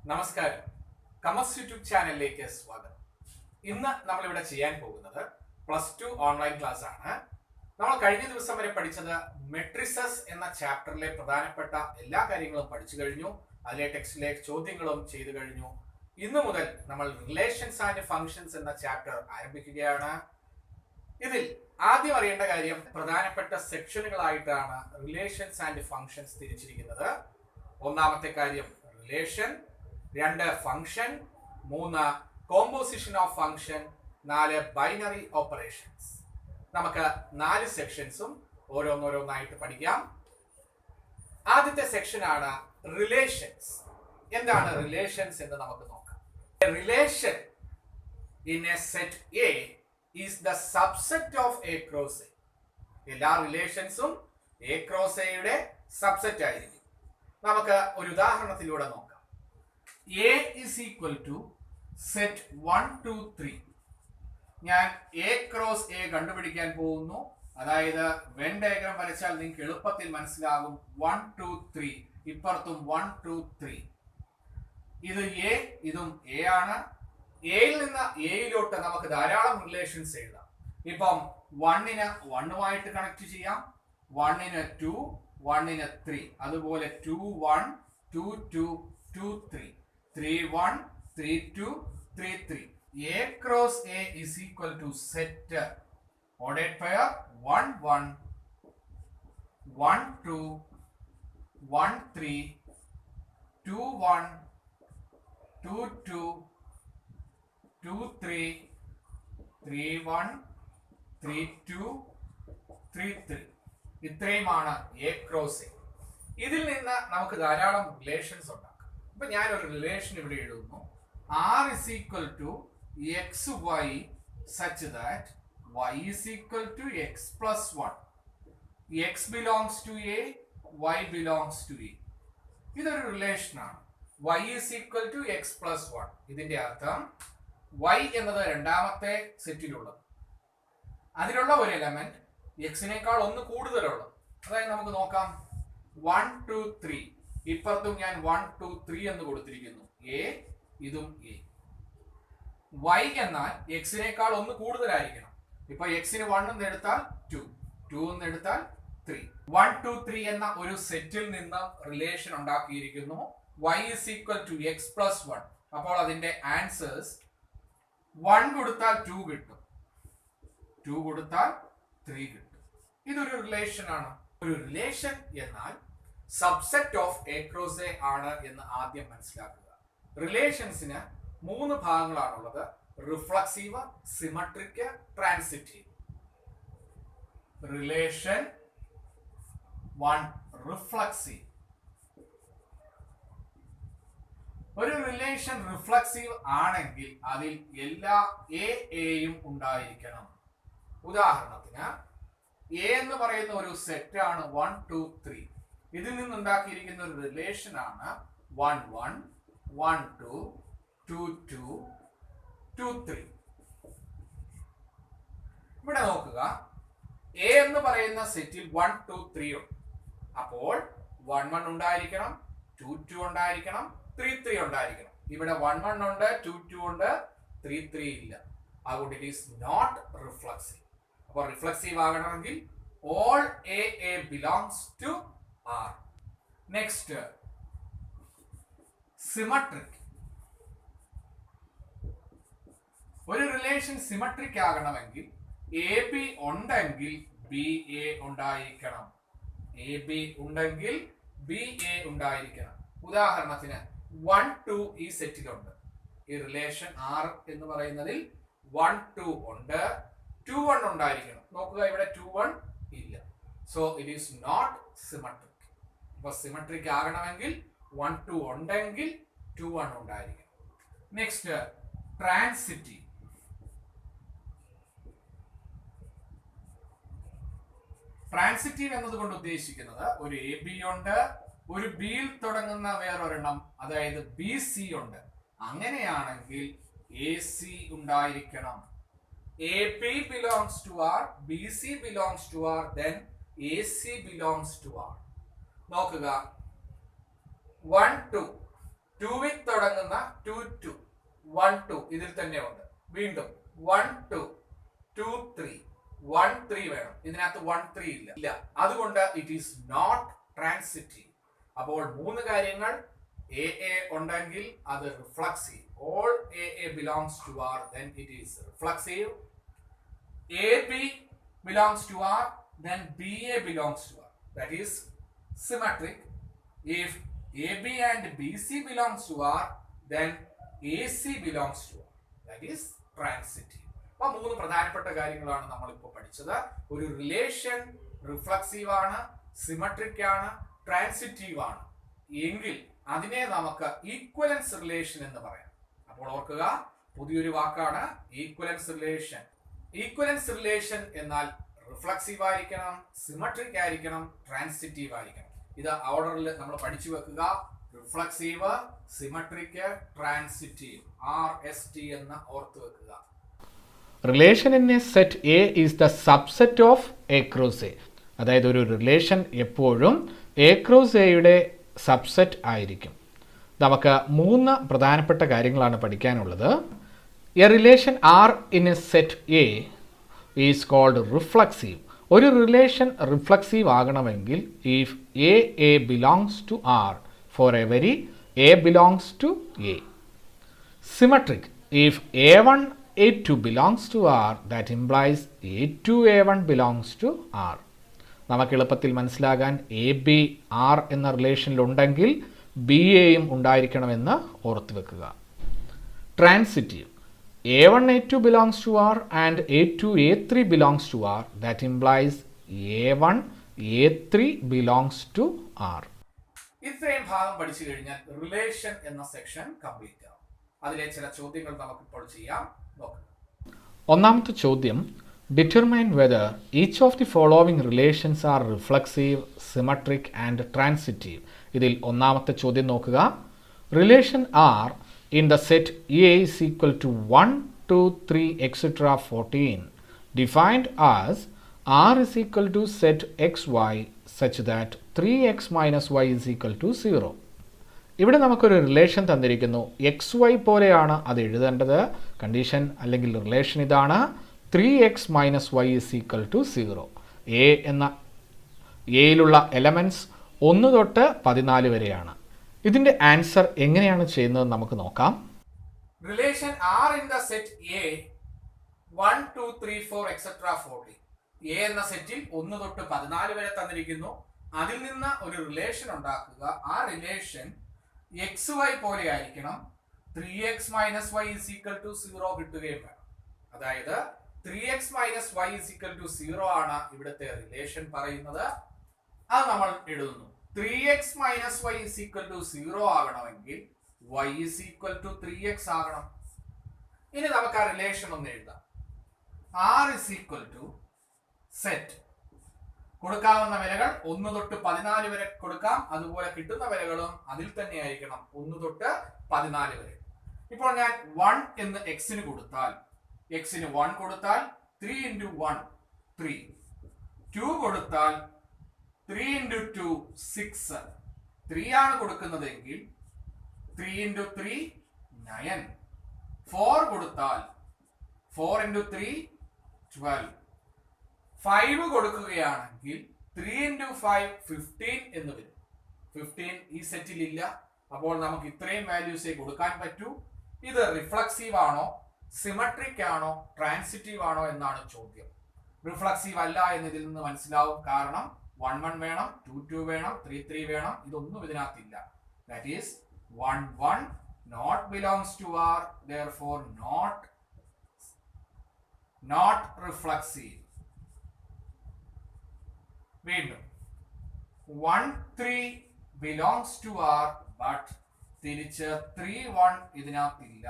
നമസ്കാരം, കമസ് യൂട്യൂബ് ചാനലിലേക്ക് സ്വാഗതം. ഇന്ന് നമ്മളിവിടെ ചെയ്യാൻ പോകുന്നത് +2 ഓൺലൈൻ ക്ലാസ് ആണ്. നമ്മൾ കഴിഞ്ഞ ദിവസം വരെ പഠിച്ചത് മെട്രിസസ് എന്ന ചാപ്റ്ററിലെ പ്രധാനപ്പെട്ട എല്ലാ കാര്യങ്ങളും പഠിച്ചു കഴിഞ്ഞു. അതിലെ ടെക്സ്റ്റിലെ ചോദ്യങ്ങളും ചെയ്തു കഴിഞ്ഞു. ഇന്നു മുതൽ നമ്മൾ റിലേഷൻസ് ആൻഡ് ഫങ്ഷൻസ് എന്ന ചാപ്റ്റർ ആരംഭിക്കുകയാണ്. ഇതിൽ ആദ്യം അറിയേണ്ട കാര്യം, പ്രധാനപ്പെട്ട സെക്ഷനുകളായിട്ടാണ് റിലേഷൻസ് ആൻഡ് ഫങ്ഷൻസ് തിരിച്ചിരിക്കുന്നത്. ഒന്നാമത്തെ കാര്യം relation, 2 function, 3 composition of function, 4 binary operations. നമുക്ക് 4 സെക്ഷൻസും ഓരോന്നോരോന്നായിട്ട് പഠിക്കാം. ആദ്യത്തെ സെക്ഷനാണ് റിലേഷൻസ്. എന്താണ് റിലേഷൻസ് എന്ന് നമുക്ക് നോക്കാം. Relation in a set A is the subset of A cross A. എല്ലാ റിലേഷൻസും എ ക്രോസ് എയുടെ സബ്സെറ്റ് ആയിരിക്കും. നമുക്ക് ഒരു ഉദാഹരണത്തിലൂടെ നോക്കാം. A is equal to set 1, 2, 3. ഞാൻ A ക്രോസ് A കണ്ടുപിടിക്കാൻ പോകുന്നു. അതായത് വെൻ ഡയഗ്രാം വരച്ചാൽ നിങ്ങൾക്ക് എളുപ്പത്തിൽ മനസ്സിലാകും. 1, 2, 3, ഇപ്പുറത്തും 1, 2, 3. ഇത് A, ഇതും A ആണ്. എയിൽ നിന്ന് എയിലോട്ട് നമുക്ക് ധാരാളം റിലേഷൻസ് എഴുതാം. ഇപ്പം 1ന് 1ഉമായിട്ട് കണക്ട് ചെയ്യാം, 1ന് 2, 1ന് 3, അതുപോലെ 2, 1, 2, 2, 2, 3, 3, 1, 3, 2, 3, 3. A cross A is equal to set ordered pair 1, 1, 1, 2, 1, 3, 2, 1, 2, 2, 2, 3, 3, 1, 3, 2, 3, 3. ഇത്രയുമാണ് A ക്രോസ് A. ഇതിൽ നിന്ന് നമുക്ക് ധാരാളം റിലേഷൻസ് ഉണ്ടാക്കാം. ഇപ്പൊ ഞാനൊരു റിലേഷൻ ഇവിടെ എഴുതുന്നു. R is equal to xy such that y is equal to x plus 1. x belongs to A, y belongs to A. ഇതൊരു റിലേഷനാണ്. y is equal to x plus 1. ഇതിന്റെ അർത്ഥം y എന്നത് രണ്ടാമത്തെ സെറ്റിലുള്ളത്, അതിലുള്ള ഒരു എലമെന്റ് എക്സിനേക്കാൾ ഒന്ന് കൂടുതലുള്ളത്. അതായത് നമുക്ക് നോക്കാം. 1, 2, 3. ഇപ്പുറത്തും ഞാൻ 1, 2, 3 എന്ന് കൊടുത്തിരിക്കുന്നു. എ, ഇതും എ. y എന്നാൽ എക്സിനേക്കാൾ ഒന്ന് കൂടുതലായിരിക്കണം. ഇപ്പൊ എക്സിന് 1 എന്ന് എടുത്താൽ 2, 2 എന്ന് എടുത്താൽ 3. 1, 2, 3 എന്ന ഒരു സെറ്റിൽ നിന്ന് relation ഉണ്ടാക്കിയിരിക്കുന്നു. y is equal to x plus 1. അപ്പോൾ അതിന്റെ ആൻസേഴ്സ് 1 കൊടുത്താൽ 2 കിട്ടും, 2 കൊടുത്താൽ 3 കിട്ടും. ഇതൊരു റിലേഷൻ ആണ്. ഒരു റിലേഷൻ എന്നാൽ subset of A cross A ആണ് എന്ന് ആദ്യം മനസ്സിലാക്കുക. റിലേഷൻസിന് 3 ഭാഗങ്ങളാണുള്ളത്: reflexive, symmetric, transitive. Relation 1 reflexive. ഒരു റിലേഷൻ റിഫ്ലക്സീവ് ആണെങ്കിൽ അതിൽ എല്ലാ എയും ഉണ്ടായിരിക്കണം. ഉദാഹരണത്തിന് എ എന്ന് പറയുന്ന ഒരു സെറ്റ് ആണ് 1, 2, 3. ഇതിൽ നിന്നുണ്ടാക്കിയിരിക്കുന്ന ഒരു റിലേഷൻ ആണ് 1, 1, 1, 2, 2, 2, 2, 3. ഇവിടെ നോക്കുക, എ എന്ന് പറയുന്ന സെറ്റിൽ 1, 2, 3 ഉണ്ട്. അപ്പോൾ 1, 1 ഉണ്ടായിരിക്കണം, 2, 2 ഉണ്ടായിരിക്കണം, 3, 3 ഉണ്ടായിരിക്കണം. ഇവിടെ 1, 1 ഉണ്ട്, 2, 2 ഉണ്ട്, 3, 3 ഇല്ല. അതുകൊണ്ട് ഇറ്റ് ഈസ് നോട്ട് റിഫ്ലക്സീവ്. അപ്പോൾ റിഫ്ലക്സീവ് ആകണമെങ്കിൽ all A belongs to R. Next, symmetric. ഒരു റിലേഷൻ സിമട്രിക് ആകണമെങ്കിൽ AB ഉണ്ടെങ്കിൽ BA ഉണ്ടായിരിക്കണം. AB ഉണ്ടെങ്കിൽ BA ഉണ്ടായിരിക്കണം. ഉദാഹരണത്തിന് 1, 2 ഈ സെറ്റിലുണ്ട്. ഈ റിലേഷൻ R എന്ന് പറയുന്നതിൽ 1, 2 ഉണ്ട്, 2, 1 ഉണ്ടായിരിക്കണം. നോക്കുക, ഇവിടെ 2, 1 ഇല്ല. So it is not symmetric. അപ്പൊ സിമട്രിക് ആകണമെങ്കിൽ 1, 2 ഉണ്ടെങ്കിൽ 2, 1 ഉണ്ടായിരിക്കണം. Next, transitive. ട്രാൻസിറ്റീവ് എന്നതുകൊണ്ട് ഉദ്ദേശിക്കുന്നത് ഒരു എ ബി ഉണ്ട്, ഒരു ബിയിൽ തുടങ്ങുന്ന വേറൊരെണ്ണം, അതായത് ബി സി ഉണ്ട്. അങ്ങനെയാണെങ്കിൽ എ സി ഉണ്ടായിരിക്കണം. AB belongs to R, BC belongs to R, then AC belongs to R. നോക്കുക, 1, 2 2 തുടങ്ങുന്ന തുടങ്ങുന്ന 2 2 1 2 ഇതിൽ തന്നെ ഉണ്ട്. വീണ്ടും 1 2 2 3 1 3 വേണം. ഇതിനകത്ത് 1 3 ഇല്ല. അതുകൊണ്ട് ഇറ്റ് ഈസ് നോട്ട് ട്രാൻസിറ്റീവ്. അപ്പോൾ മൂന്ന് കാര്യങ്ങൾ AA ഉണ്ടെങ്കിൽ അത് reflexive. All AA belongs to R, then it is reflexive. AB belongs to R, then BA belongs to R. That is symmetric. If AB and BC belongs to R, then AC belongs to R. That is transitive. അപ്പോൾ മൂന്ന് പ്രധാനപ്പെട്ട കാര്യങ്ങളാണ് നമ്മളിപ്പോൾ പഠിച്ചത്. ഒരു relation reflexive ആണ്, symmetric ആണ്, transitive ആണ് എങ്കിൽ അതിനെ നമുക്ക് ഈക്വലൻസ് റിലേഷൻ എന്ന് പറയാം. അപ്പോൾ ഓർക്കുക, പുതിയൊരു വാക്കാണ് ഈക്വലൻസ് റിലേഷൻ. ഈക്വലൻസ് റിലേഷൻ എന്നാൽ റിഫ്ലക്സീവ് ആയിരിക്കണം, സിമെട്രിക് ആയിരിക്കണം, ട്രാൻസിറ്റീവ് ആയിരിക്കണം. ഇത് ഓർഡറിൽ നമ്മൾ പഠിച്ചു വെക്കുക. റിഫ്ലക്സീവ്, സിമെട്രിക്, ട്രാൻസിറ്റീവ്, RST എന്ന് ഓർത്തു വെക്കുക. Relation in a set A is the subset of A cross A. അതായത് ഒരു റിലേഷൻ എപ്പോഴും എ ക്രോസ് എയുടെ സബ്സെറ്റ് ആയിരിക്കും. നമുക്ക് മൂന്ന് പ്രധാനപ്പെട്ട കാര്യങ്ങളാണ് പഠിക്കാനുള്ളത്. A relation R in a set A is called reflexive. ഒരു റിലേഷൻ റിഫ്ലക്സീവ് ആകണമെങ്കിൽ if a belongs to R for every a belongs to a. Symmetric if A1 A2 belongs to R, that implies A2 A1 belongs to R. നമുക്ക് എളുപ്പത്തിൽ മനസ്സിലാകാൻ AB R എന്ന റിലേഷനിലുണ്ടെങ്കിൽ BAയും ഉണ്ടായിരിക്കണമെന്ന് ഓർത്തു വെക്കുക. Transitive A1 A2 belongs to R and A2 A3 belongs to R, that implies A1 A3 belongs to R. ഇത്രയും ഭാഗം പഠിച്ചു കഴിഞ്ഞാൽ റിലേഷൻ എന്ന സെക്ഷൻ കംപ്ലീറ്റ് ആവും. അതിലെ ചില ചോദ്യങ്ങൾ നമുക്കിപ്പോൾ ചെയ്യാം. നോക്കുക. ഒന്നാമത്തെ ചോദ്യം, determine whether each of the following relations are reflexive, symmetric and transitive. ഇതിൽ ഒന്നാമത്തെ ചോദ്യം നോക്കുക. Relation R in the set A is equal to 1, 2, 3, etc. 14 defined as R is equal to set XY such that 3x minus y is equal to 0. ഇവിടെ നമുക്കൊരു relation തന്നിരിക്കുന്നു. XY പോലെയാണ് അത് എഴുതേണ്ടത്. കണ്ടീഷൻ അല്ലെങ്കിൽ റിലേഷൻ ഇതാണ്. 3x minus y is equal to 0. എന്ന എയിലുള്ള elements 1 തൊട്ട് 14 വരെയാണ്. ഇതിൻ്റെ ആൻസർ എങ്ങനെയാണ് ചെയ്യുന്നത് നമുക്ക് നോക്കാം. Relation R in the set A 1, 2, 3, 4, etc. 40. A എന്ന സെറ്റിൽ 1 തൊട്ട് 14 വരെ തന്നിരിക്കുന്നു. അതിൽ നിന്ന് ഒരു റിലേഷൻ ഉണ്ടാക്കുക. ആ റിലേഷൻ XY പോലെ ആയിരിക്കണം. 3x minus y is equal to 0 കിട്ടുകയും വേണം. അതായത് 3x minus y is equal to 0 ആണ് ഇവിടുത്തെ റിലേഷൻ പറയുന്നത്. അത് നമ്മൾ എഴുതുന്നു. 3x minus y is equal to 0 ആകണമെങ്കിൽ y is equal to 3x ആകണം. ഇനി നമുക്ക് ആ റിലേഷൻ ഒന്ന് എഴുതാം. R is equal to set. കൊടുക്കാവുന്ന വിലകൾ 1 തൊട്ട് 14 വരെ കൊടുക്കാം. അതുപോലെ കിട്ടുന്ന വിലകളും അതിൽ തന്നെ ആയിരിക്കണം, 1 തൊട്ട് 14 വരെ. ഇപ്പോൾ ഞാൻ 1 എന്ന് എക്സിന് കൊടുത്താൽ, എക്സിന് 1 കൊടുത്താൽ 3 into 1 3, 2 കൊടുത്താൽ 3 into 2 6, 3 ആണ് കൊടുക്കുന്നതെങ്കിൽ 3 into 3 9, 4 കൊടുത്താൽ 4 into 3 12, 5 കൊടുക്കുകയാണെങ്കിൽ 3 into 5 15 എന്ന് വരും. 15 ഈ സെറ്റിൽ ഇല്ല. അപ്പോൾ നമുക്ക് ഇത്രയും വാല്യൂസേ കൊടുക്കാൻ പറ്റൂ. ഇത് റിഫ്ലക്സീവ് ആണോ, സിമെട്രിക് ആണോ, ട്രാൻസിറ്റീവ് ആണോ എന്നാണ് ചോദ്യം. റിഫ്ലക്സീവ് അല്ല എന്നതിൽ നിന്ന് മനസ്സിലാവും. കാരണം 1 1 വേണം, 2 2 വേണം, 3 3 വേണം. ഇതൊന്നും ഇതിനകത്തില്ല. That is 1 1 not belongs to R, therefore not reflexive. വീണ്ടും 1 3 belongs to R, but തിരിച്ച് 3 1 ഇതിനകത്തില്ല.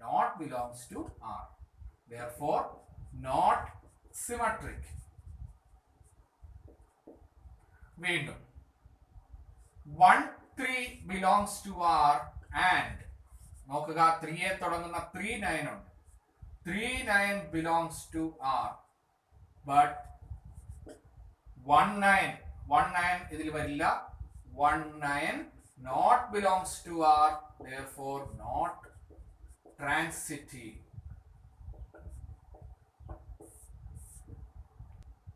Not belongs to R, therefore not symmetric. വീണ്ടും 1 3 belongs to R and നോക്കുക, 3 തുടങ്ങുന്ന 3 9 ഉണ്ട്. 3 9 belongs to R, but 1 9 ഇതിൽ വരില്ല. 1 9 not belongs to R therefore not transitive.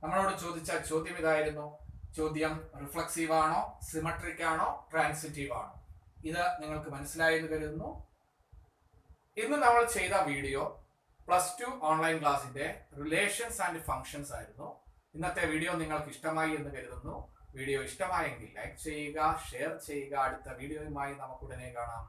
നമ്മളോട് ചോദിച്ച ചോദ്യം ഇതായിരുന്നു. ചോദ്യം റിഫ്ലക്സീവ് ആണോ, സിമെട്രിക് ആണോ, ട്രാൻസിറ്റീവ് ആണോ? ഇത് നിങ്ങൾക്ക് മനസ്സിലായെന്ന് കരുതുന്നു. ഇന്ന് നമ്മൾ ചെയ്ത വീഡിയോ +2 ഓൺലൈൻ ക്ലാസിന്റെ റിലേഷൻസ് ആൻഡ് ഫങ്ഷൻസ് ആയിരുന്നു. ഇന്നത്തെ വീഡിയോ നിങ്ങൾക്ക് ഇഷ്ടമായി എന്ന് കരുതുന്നു. വീഡിയോ ഇഷ്ടമായെങ്കിൽ ലൈക്ക് ചെയ്യുക, ഷെയർ ചെയ്യുക. അടുത്ത വീഡിയോയുമായി നമുക്ക് ഉടനെ കാണാം.